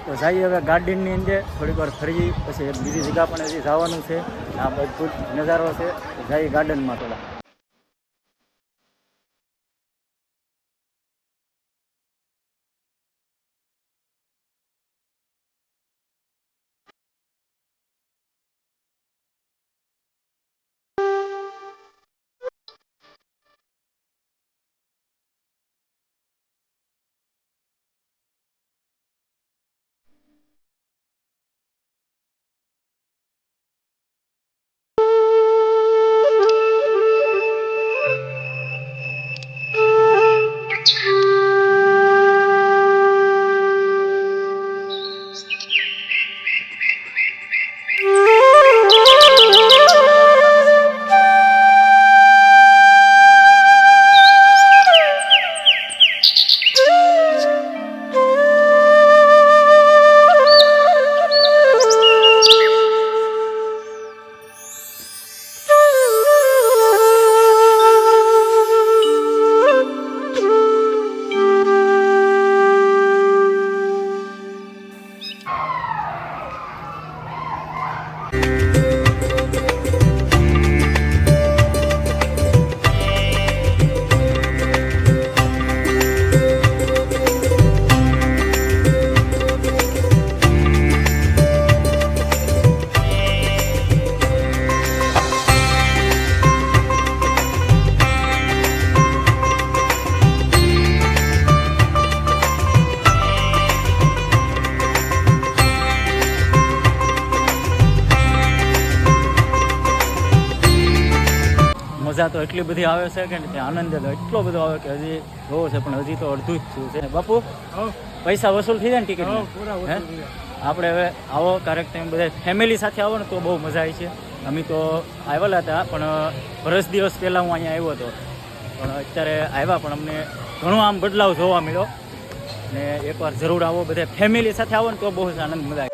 તો જઈએ હવે ગાર્ડનની અંદર થોડીક વાર ફરી, પછી એક બીજી જગ્યા પણ હજી જવાનું છે. આ બધું નજારો છે, જઈએ ગાર્ડનમાં થોડા. મજા તો એટલી બધી આવે છે કે ત્યાં આનંદ એટલો બધો આવે કે હજી જોવો છે પણ હજી તો અડધું જ થયું છે. બાપુ પૈસા વસૂલ થઈ જાય ને ટિકિટ? આપણે હવે આવો ક્યારેક તમે બધા ફેમિલી સાથે આવો ને તો બહુ મજા આવી છે. અમે તો આવેલા હતા પણ વર્ષ દિવસ પહેલાં હું અહીંયા આવ્યો હતો, પણ અત્યારે આવ્યા પણ અમને ઘણો આમ બદલાવ જોવા મળ્યો. ને એકવાર જરૂર આવો, બધા ફેમિલી સાથે આવો ને તો બહુ જ આનંદ મજા આવે.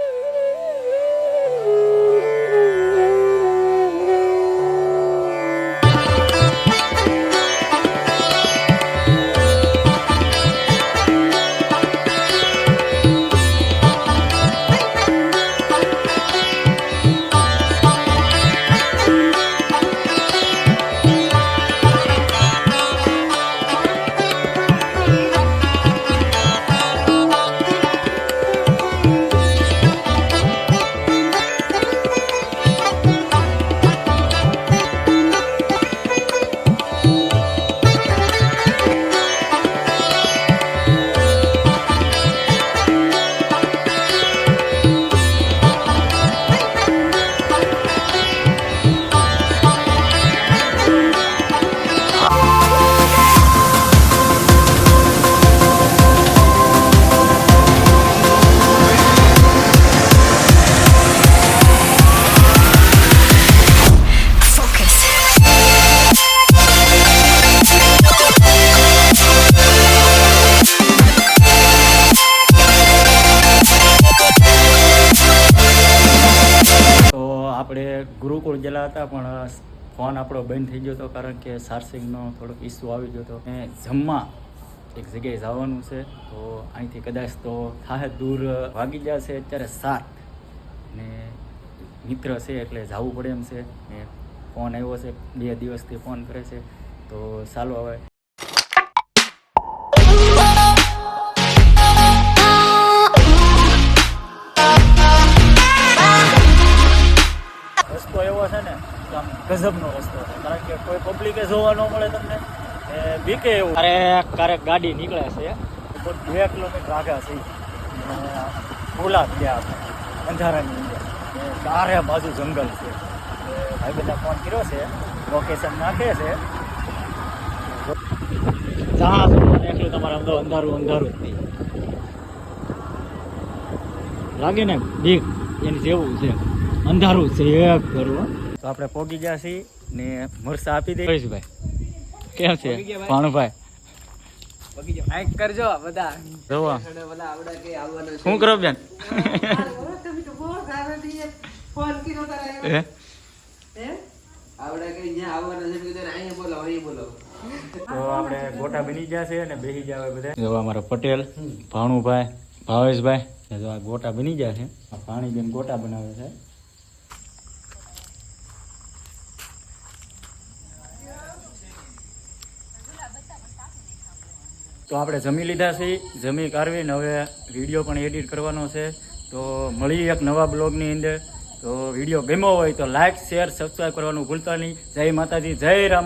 આપણે ગુરુકુળ ગયેલા હતા પણ ફોન આપણો બંધ થઈ ગયો હતો, કારણ કે ચાર્જિંગનો થોડોક ઇસ્યુ આવી ગયો હતો. અને જમવા એક જગ્યાએ જવાનું છે, તો અહીંથી કદાચ તો થાય દૂર વાગી ગયા છે અત્યારે 7 ને મિત્ર છે એટલે જવું પડે એમ છે. ને ફોન આવ્યો છે, 2 દિવસથી ફોન કરે છે, તો ચાલો હવે રસ્તો એવો છે ને આમ ગજબનો રસ્તો છે, કારણ કે કોઈ પબ્લિકે જોવા ન મળે તમને, બીકે એવું. અરે ક્યારેક ગાડી નીકળે છે 2 કિલોમીટર આગળ છે, ભૂલા ગયા અંધારાની અંદર, ચારે બાજુ જંગલ છે. ભાઈ બધા ફોન કર્યો છે, લોકેશન નાખે છે, જ્યાં એટલું તમારે અંધારું અંધારું જ નહીં લાગે ને, બીક એની જેવું છે, અંધારું છે એક કરવું. તો આપણે પહોંચી ગયા છીએ ને મરસા આપી દે. ભાઈ કેમ છે ભાણુભાઈ? લાઈક કરજો બધા. જોવા શું કરો બેન? તો આપણે ગોટા બની ગયા છે ને બેસી ગયા બધા. જોવા અમારા પટેલ, ભાણુભાઈ, ભાવેશભાઈ જો આ ગોટા બની ગયા છે. આ પાણી બેન ગોટા બનાવે છે. તો આપણે જમી લીધા છે. જમી કાઢવીને હવે વિડીયો પણ એડિટ કરવાનો છે. તો મળીએ એક નવા બ્લોગની અંદર. તો વિડીયો ગમ્યો હોય તો લાઈક શેર સબસ્ક્રાઈબ કરવાનું ભૂલતા નહીં. જય માતાજી, જય રામા.